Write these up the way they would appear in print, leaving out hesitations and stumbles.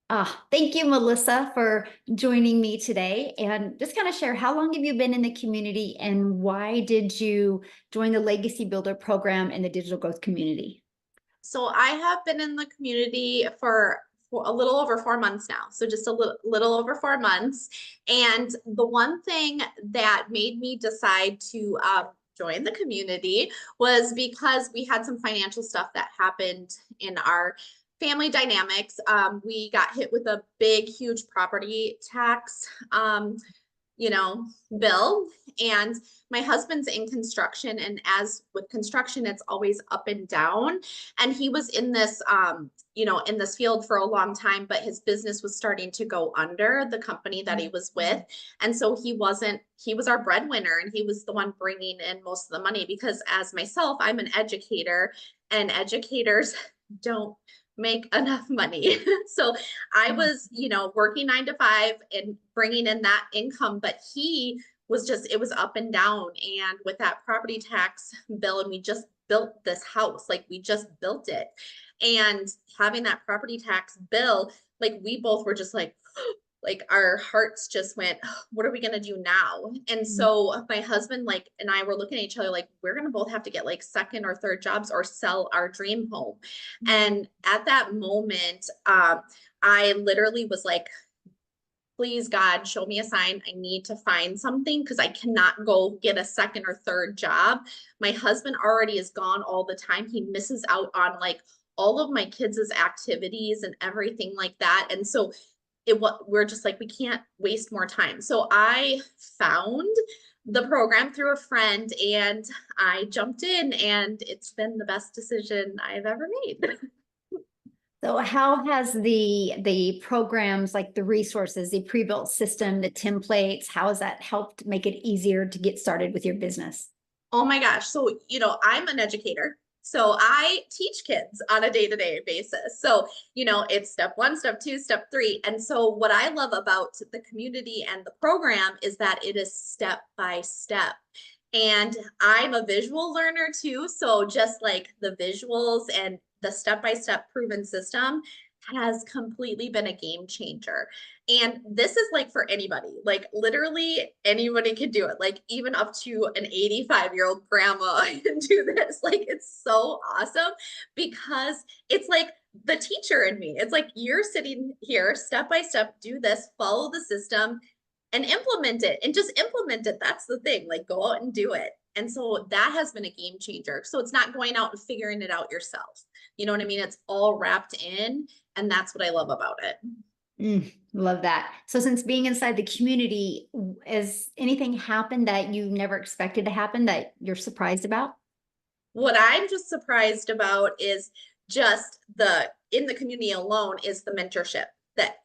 Thank you, Melissa, for joining me today. And just kind of share, how long have you been in the community and why did you join the Legacy Builder program and the digital growth community? So I have been in the community for a little over 4 months now. So just a little over 4 months. And the one thing that made me decide to join the community was because we had some financial stuff that happened in our family dynamics. We got hit with a big, huge property tax. You know, bill. And my husband's in construction. And as with construction, it's always up and down. And he was in this, in this field for a long time, but his business was starting to go under the company that he was with. And so he was our breadwinner and he was the one bringing in most of the money because as myself, I'm an educator and educators don't make enough money. So I was, working 9 to 5 and bringing in that income, but he was just, it was up and down. And with that property tax bill, and we just built this house, like we just built it. And having that property tax bill, like we both were just like our hearts just went, what are we going to do now? And so my husband like and I were looking at each other like we're going to both have to get like second or third jobs or sell our dream home. And at that moment I literally was like, please God, show me a sign. I need to find something because I cannot go get a second or third job. My husband already is gone all the time. He misses out on like all of my kids' activities and everything like that. And so we're just like, we can't waste more time. So I found the program through a friend and I jumped in and it's been the best decision I've ever made. So how has the programs, like the resources, the pre-built system, the templates, how has that helped make it easier to get started with your business? Oh my gosh. So, I'm an educator. So I teach kids on a day-to-day basis. So, it's step one, step two, step three. And so what I love about the community and the program is that it is step by step. And I'm a visual learner too. So just like the visuals and the step-by-step proven system has completely been a game changer. And this is like for anybody, like literally anybody can do it. Like even up to an 85-year-old grandma can do this. Like it's so awesome because it's like the teacher in me. It's like you're sitting here step by step, do this, follow the system and implement it and just implement it. That's the thing. Like go out and do it. And so that has been a game changer. So it's not going out and figuring it out yourself. You know what I mean? It's all wrapped in. And that's what I love about it. Love that. So since being inside the community, has anything happened that you never expected to happen that you're surprised about? What I'm just surprised about is just in the community alone is the mentorship that,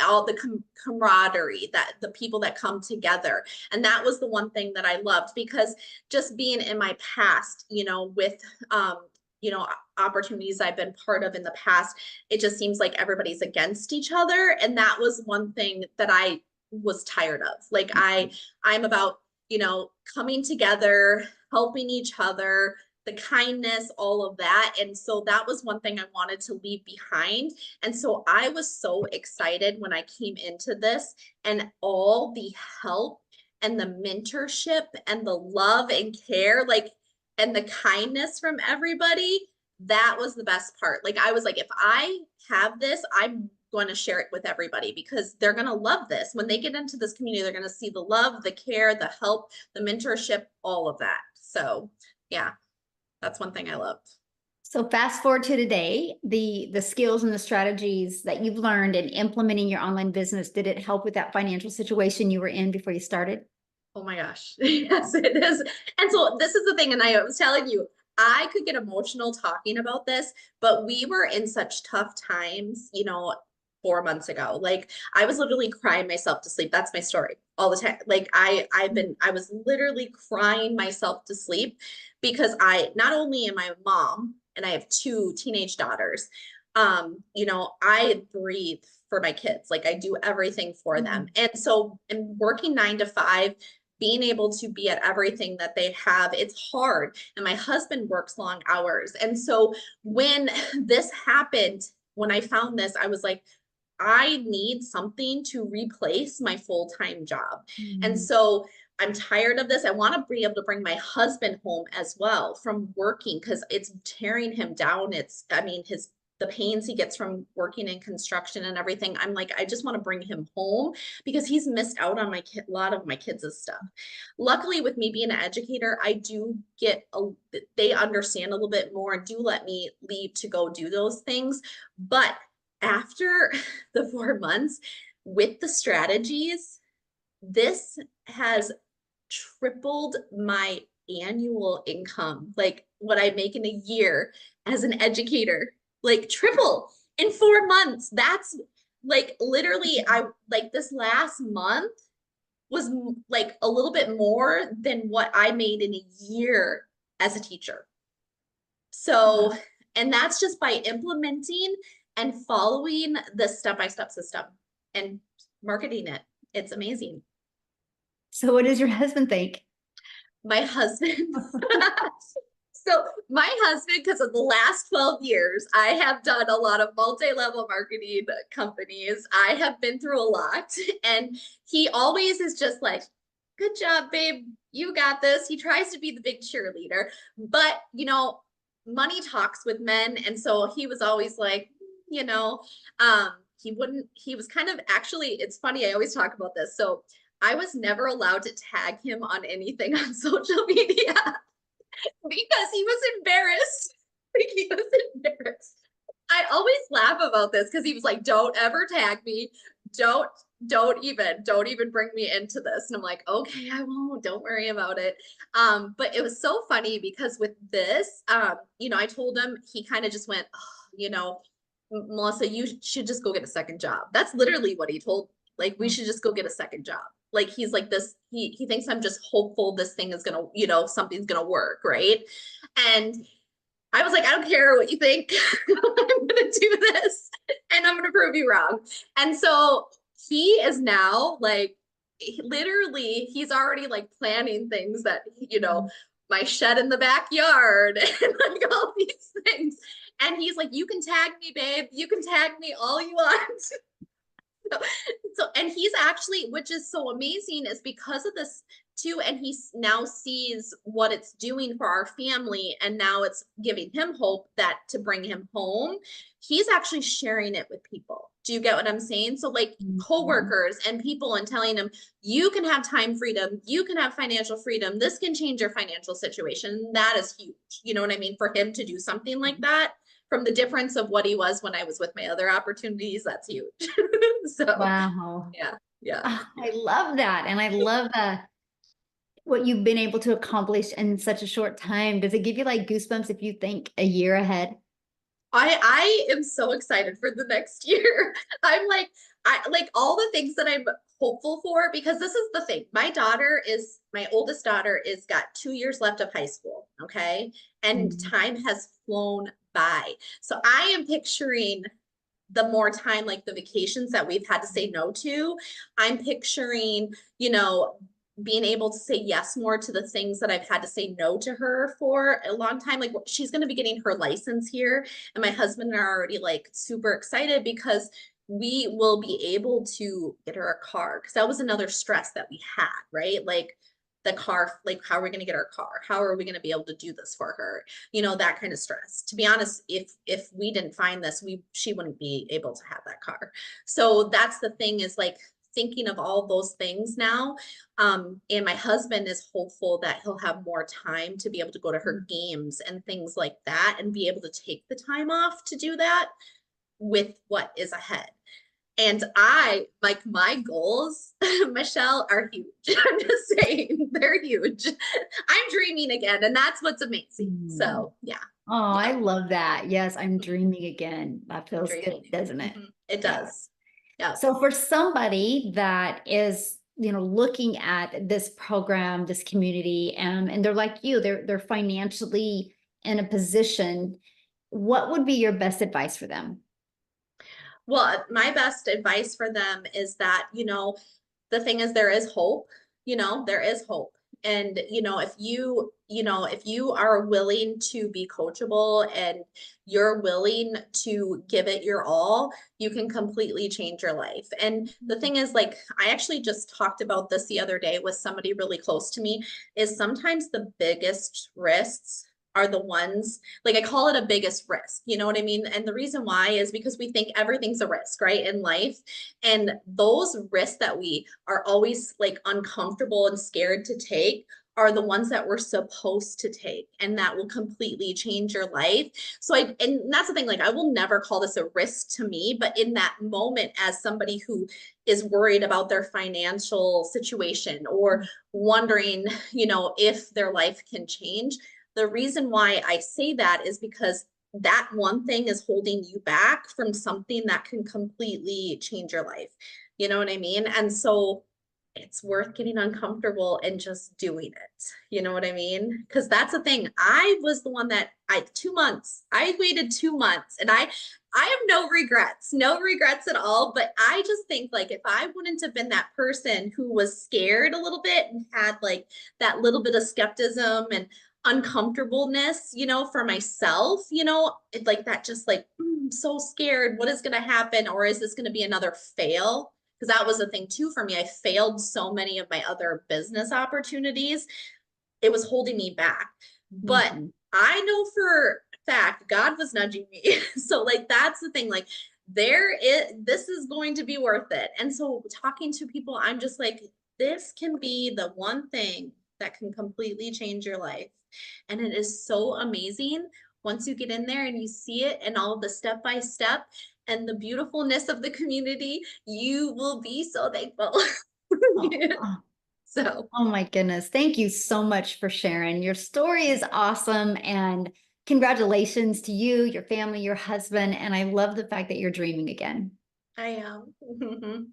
all the camaraderie that the people that come together. And that was the one thing that I loved because just being in my past, with, you know, opportunities I've been part of in the past, it just seems like everybody's against each other. And that was one thing that I was tired of. Like I'm about, coming together, helping each other, the kindness, all of that. And so that was one thing I wanted to leave behind. And so I was so excited when I came into this and all the help and the mentorship and the love and care, like, and the kindness from everybody. That was the best part. Like, I was like, if I have this, I'm going to share it with everybody because they're going to love this. When they get into this community, they're going to see the love, the care, the help, the mentorship, all of that. So, yeah. That's one thing I loved. So fast forward to today, the skills and the strategies that you've learned in implementing your online business, did it help with that financial situation you were in before you started? Oh my gosh. Yes, it is. And so this is the thing. And I was telling you, I could get emotional talking about this, but we were in such tough times, 4 months ago. Like I was literally crying myself to sleep. That's my story all the time. Like I was literally crying myself to sleep because I not only am I a mom and I have two teenage daughters, I breathe for my kids. Like I do everything for them. And so in working 9 to 5, being able to be at everything that they have, it's hard. And my husband works long hours. And so when this happened, when I found this, I was like, I need something to replace my full-time job. And Mhm. so I'm tired of this. I want to be able to bring my husband home as well from working because it's tearing him down. I mean, the pains he gets from working in construction and everything. I'm like, I just want to bring him home because he's missed out on a lot of my kids' stuff. Luckily, with me being an educator, they understand a little bit more and do let me leave to go do those things. But after the 4 months with the strategies, this has tripled my annual income, like what I make in a year as an educator, like triple in 4 months. That's like literally, I like this last month was like a little bit more than what I made in a year as a teacher. So, Wow. and that's just by implementing and following the step-by-step system and marketing it. It's amazing. So what does your husband think? My husband, so my husband, because of the last 12 years, I have done a lot of multi-level marketing companies. I have been through a lot, and he always is just like, good job, babe. You got this. He tries to be the big cheerleader, but money talks with men. And so he was always like, you know, he was kind of actually, it's funny, I always talk about this. So I was never allowed to tag him on anything on social media because he was embarrassed. Like he was embarrassed. I always laugh about this because he was like, don't ever tag me. Don't don't even bring me into this. And I'm like, okay, I won't, don't worry about it. But it was so funny because with this, I told him, he kind of just went, oh, Melissa, you should just go get a second job. That's literally what he told me. Like, we should just go get a second job. Like he's like this, he thinks I'm just hopeful this thing is gonna, something's gonna work, right? And I was like, I don't care what you think. I'm gonna do this and I'm gonna prove you wrong. And so he is now like literally he's already like planning things that my shed in the backyard and like all these things. And he's like, you can tag me, babe. You can tag me all you want. So and he's actually, which is so amazing, is because of this too, and he now sees what it's doing for our family, and now it's giving him hope that to bring him home, he's actually sharing it with people. Do you get what I'm saying? So like Mhm. coworkers and people, and telling them, you can have time freedom, you can have financial freedom, this can change your financial situation. That is huge. You know what I mean? For him to do something like that, from the difference of what he was when I was with my other opportunities, that's huge. So Wow. yeah, yeah. Ah, I love that. And I love what you've been able to accomplish in such a short time. Does it give you like goosebumps if you think a year ahead? I am so excited for the next year. I'm like, I like all the things that I'm hopeful for, because this is the thing. My oldest daughter is got 2 years left of high school. Okay. And Mhm. time has flown by. So I am picturing the more time, like the vacations that we've had to say no to, I'm picturing, being able to say yes more to the things that I've had to say no to her for a long time. Like she's going to be getting her license here, and my husband and I are already like super excited because we will be able to get her a car, because that was another stress that we had, right? Like the car, like how are we going to get our car? How are we going to be able to do this for her? That kind of stress. To be honest, if we didn't find this, she wouldn't be able to have that car. So that's the thing, is like thinking of all those things now. And my husband is hopeful that he'll have more time to be able to go to her games and things like that, and be able to take the time off to do that with what is ahead. And I like my goals, Michelle, are huge. I'm just saying, they're huge. I'm dreaming again, and that's what's amazing. Mhm. So, yeah, Oh, I yeah, love that. Yes, I'm dreaming again. That feels good, dreaming. doesn't it? Mhm. It Yeah. does. Yeah. So for somebody that is, looking at this program, this community, and they're like you, they're financially in a position, what would be your best advice for them? Well, my best advice for them is that, the thing is, there is hope, there is hope. And, if you you know, if you are willing to be coachable and you're willing to give it your all, you can completely change your life. And the thing is, like, I actually just talked about this the other day with somebody really close to me, is sometimes the biggest risks are the ones, like I call it a biggest risk, you know what I mean? And the reason why is because we think everything's a risk, right, in life. And those risks that we are always like uncomfortable and scared to take are the ones that we're supposed to take and that will completely change your life. So and that's the thing, like I will never call this a risk to me, but in that moment, as somebody who is worried about their financial situation or wondering, you know, if their life can change, the reason why I say that is because that one thing is holding you back from something that can completely change your life. You know what I mean? And so it's worth getting uncomfortable and just doing it. You know what I mean? Because that's the thing. I was the one that 2 months. I waited 2 months, and I have no regrets, no regrets at all. But I just think like if I wouldn't have been that person who was scared a little bit and had like that little bit of skepticism and uncomfortableness, you know, for myself, you know, like that just like, I'm so scared. What is going to happen? Or is this going to be another fail? Because that was the thing too for me. I failed so many of my other business opportunities. It was holding me back. But Mhm. I know for a fact God was nudging me. So like that's the thing. Like this is going to be worth it. And so talking to people, I'm just like, this can be the one thing that can completely change your life. And it is so amazing once you get in there and you see it and all of the step by step and the beautifulness of the community, you will be so thankful. Oh, oh, So oh my goodness. Thank you so much for sharing. Your story is awesome. And congratulations to you, your family, your husband. And I love the fact that you're dreaming again. I am.